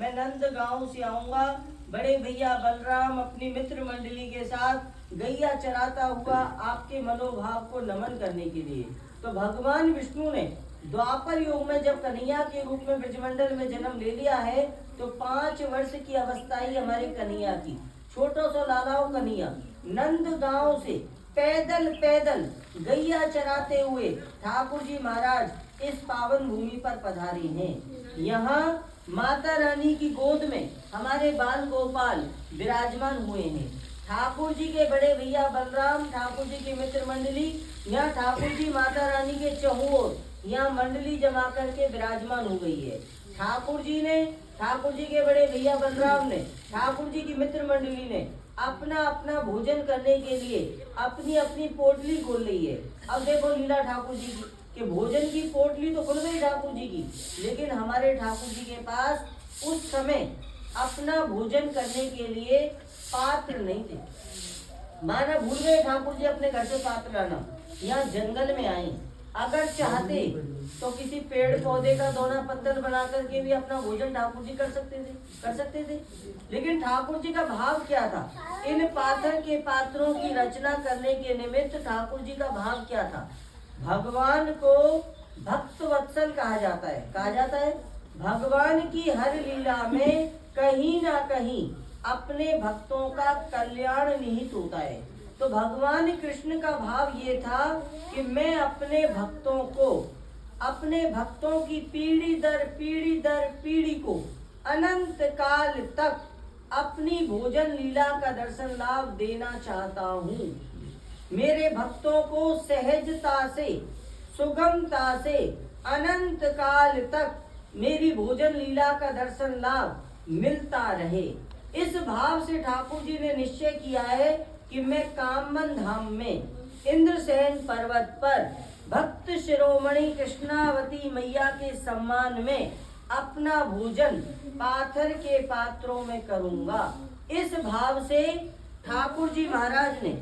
मैं नंद गांव से आऊंगा। बड़े भैया बलराम अपनी मित्र मंडली के साथ गैया चराता हुआ आपके मनोभाव को नमन करने के लिए। तो भगवान विष्णु ने द्वापर युग में जब कन्हैया के रूप में ब्रजमंडल में जन्म ले लिया है, तो 5 वर्ष की अवस्था ही हमारे कन्हैया की, छोटो सो लालाओ कन्हैया नंद गांव से पैदल पैदल गैया चराते हुए ठाकुर जी महाराज इस पावन भूमि पर पधारे हैं। यहाँ माता रानी की गोद में हमारे बाल गोपाल विराजमान हुए हैं। ठाकुर जी के बड़े भैया बलराम, ठाकुर जी की मित्र मंडली, यहाँ ठाकुर जी माता रानी के चहुओर यहाँ मंडली जमा करके विराजमान हो गई है। ठाकुर जी ने, ठाकुर जी के बड़े भैया बलराम ने, ठाकुर जी की मित्र मंडली ने अपना अपना भोजन करने के लिए अपनी अपनी पोटली खोल ली है। अब देखो लीला ठाकुर जी की कि भोजन की पोटली तो खुल गई ठाकुर जी की, लेकिन हमारे ठाकुर जी के पास उस समय अपना भोजन करने के लिए पात्र नहीं थे। माना भूल गए ठाकुर जी अपने घर से पात्र लाना, यहाँ जंगल में आए। अगर चाहते तो किसी पेड़ पौधे का दोना पत्थर बना करके भी अपना भोजन ठाकुर जी कर सकते थे। लेकिन ठाकुर जी का भाव क्या था? इन पाथर के पात्रों की रचना करने के निमित्त ठाकुर जी का भाव क्या था? भगवान को भक्त वत्सल कहा जाता है। भगवान की हर लीला में कहीं ना कहीं अपने भक्तों का कल्याण निहित होता है। तो भगवान कृष्ण का भाव ये था कि मैं अपने भक्तों की पीढ़ी दर पीढ़ी को अनंत काल तक अपनी भोजन लीला का दर्शन लाभ देना चाहता हूँ। मेरे भक्तों को सहजता से, सुगमता से अनंत काल तक मेरी भोजन लीला का दर्शन लाभ मिलता रहे। इस भाव से ठाकुर जी ने निश्चय किया है कि मैं कामन धाम में इंद्रसेन पर्वत पर भक्त शिरोमणि कृष्णावती मैया के सम्मान में अपना भोजन पाथर के पात्रों में करूंगा। इस भाव से ठाकुर जी महाराज ने,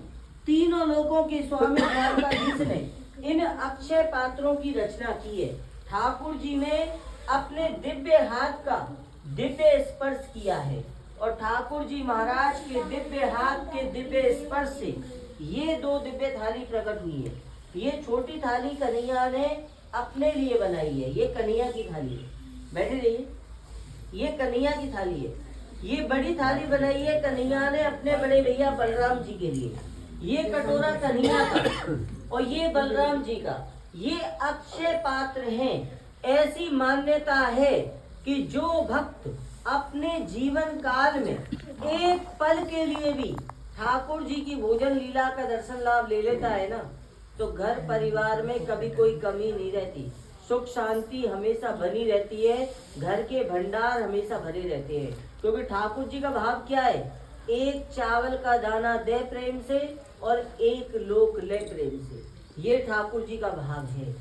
तीनों लोकों के स्वामी द्वारकाधीश ने इन अक्षय पात्रों की रचना की है। ठाकुर जी ने अपने दिव्य हाथ का दिव्य स्पर्श किया है और ठाकुर जी महाराज के दिव्य हाथ के दिव्य स्पर्श से ये 2 दिव्य थाली प्रकट हुई है। ये छोटी थाली कन्हैया ने अपने लिए बनाई है, ये कन्हैया की थाली है। बैठे रहिए, ये कन्हैया की थाली है। ये बड़ी थाली बनाई है कन्हैया ने अपने बड़े भैया बलराम जी के लिए। ये कटोरा कन्हैया का और ये बलराम जी का, ये अक्षय पात्र हैं। ऐसी मान्यता है कि जो भक्त अपने जीवन काल में एक पल के लिए भी ठाकुर जी की भोजन लीला का दर्शन लाभ ले लेता है ना, तो घर परिवार में कभी कोई कमी नहीं रहती, सुख शांति हमेशा बनी रहती है, घर के भंडार हमेशा भरे रहते हैं। क्योंकि ठाकुर जी का भाव क्या है? एक चावल का दाना दे प्रेम से और एक लोक ले प्रेम से, ये ठाकुर जी का भाव है।